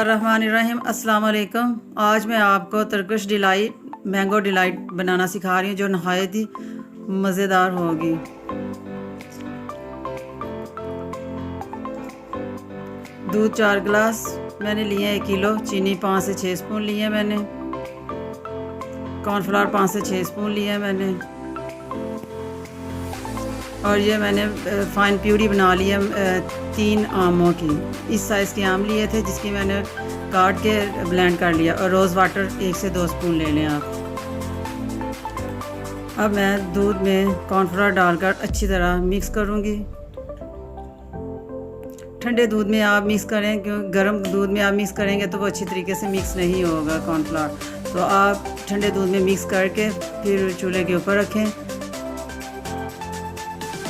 रहमानिर्रहीम। अस्सलाम वालेकुम। आज मैं आपको तुर्किश डिलाइट मैंगो डिलाइट बनाना सिखा रही हूँ जो नहायत ही मज़ेदार होगी। दूध 4 गिलास मैंने लिए, 1 किलो। चीनी 5 से 6 स्पून लिए मैंने। कॉर्नफ्लावर 5 से 6 स्पून लिए मैंने। और ये मैंने फ़ाइन प्यूरी बना ली है 3 आमों की। इस साइज़ के आम लिए थे जिसकी मैंने काट के ब्लेंड कर लिया। और रोज़ वाटर 1 से 2 स्पून ले लें आप। अब मैं दूध में कॉर्नफ्लावर डालकर अच्छी तरह मिक्स करूँगी। ठंडे दूध में आप मिक्स करें, क्योंकि गर्म दूध में आप मिक्स करेंगे तो वो अच्छी तरीके से मिक्स नहीं होगा कॉर्नफ्लावर। तो आप ठंडे दूध में मिक्स करके फिर चूल्हे के ऊपर रखें।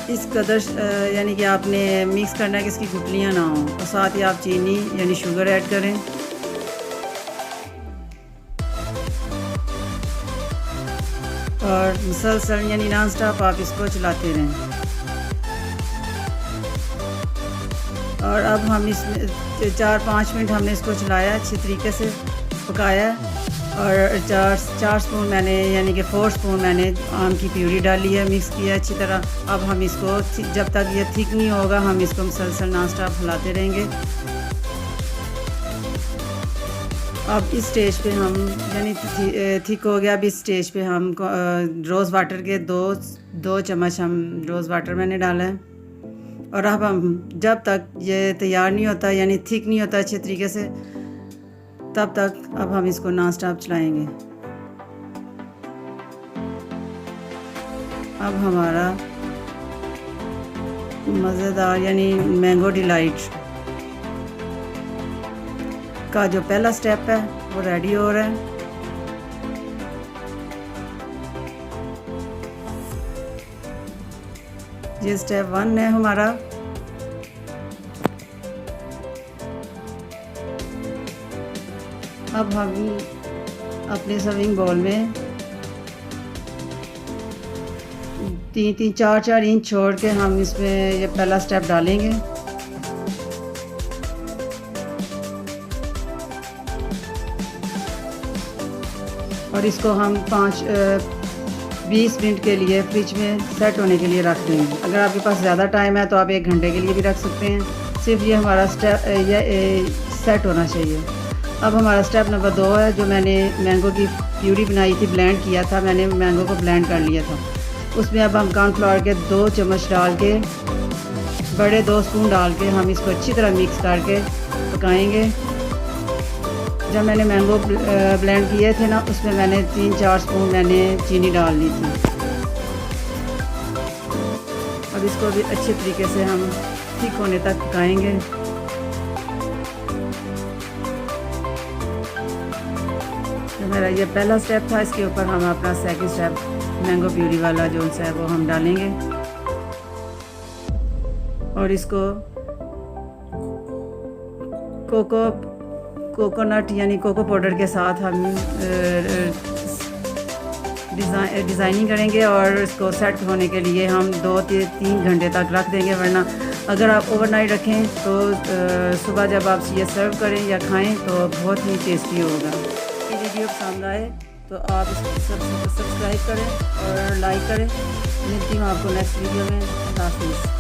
इस कदर यानी कि आपने मिक्स करना है कि इसकी गुठलियाँ ना हों। और साथ ही आप चीनी यानी शुगर ऐड करें। और मुसलसल यानी नॉन स्टॉप आप इसको चलाते रहें। और अब हम इसमें 4-5 मिनट हमने इसको चलाया, अच्छी तरीके से पकाया। और 4 स्पून मैंने यानी कि 4 स्पून मैंने आम की प्यूरी डाली है, मिक्स किया अच्छी तरह। अब हम इसको जब तक ये थिक नहीं होगा हम इसको मुसलसल नॉन स्टॉप हिलाते रहेंगे। अब इस स्टेज पे हम यानी थिक हो गया। अब इस स्टेज पे हम रोज़ वाटर के 2 चम्मच हम रोज़ वाटर मैंने डाला है। और अब हम जब तक ये तैयार नहीं होता यानी थिक नहीं होता अच्छे तरीके से, तब तक अब हम इसको नॉन स्टॉप चलाएंगे। अब हमारा मज़ेदार यानी मैंगो डिलाइट का जो पहला स्टेप है वो रेडी हो रहा है। ये स्टेप 1 है हमारा। अब हम अपने सर्विंग बाउल में 3-4 इंच छोड़ के हम इसमें ये पहला स्टेप डालेंगे। और इसको हम 20 मिनट के लिए फ्रिज में सेट होने के लिए रख देंगे। अगर आपके पास ज़्यादा टाइम है तो आप 1 घंटे के लिए भी रख सकते हैं। सिर्फ ये हमारा स्टेप ये सेट होना चाहिए। अब हमारा स्टेप नंबर 2 है। जो मैंने मैंगो की प्यूरी बनाई थी, ब्लेंड किया था मैंने, मैंगो को ब्लेंड कर लिया था। उसमें अब हम कॉर्नफ्लावर के 2 चम्मच डाल के, बड़े 2 स्पून डाल के हम इसको अच्छी तरह मिक्स करके पकाएंगे। जब मैंने मैंगो ब्लेंड किए थे ना, उसमें मैंने 3-4 स्पून मैंने चीनी डाल दी थी। अब इसको भी अच्छे तरीके से हम थिक होने तक पकाएंगे। तो मेरा ये पहला स्टेप था। इसके ऊपर हम अपना सेकंड स्टेप मैंगो प्यूरी वाला जो है वो हम डालेंगे। और इसको कोकोनट यानी कोको पाउडर के साथ हम डिज़ाइनिंग करेंगे। और इसको सेट होने के लिए हम 2-3 घंटे तक रख देंगे। वरना अगर आप ओवरनाइट रखें तो सुबह जब आप ये सर्व करें या खाएं तो बहुत ही टेस्टी होगा। ये वीडियो पसंद आए तो आप इसको सब्सक्राइब करें और लाइक करें। मिलती हूँ आपको नेक्स्ट वीडियो में। अल्लाह हाफ़िज़।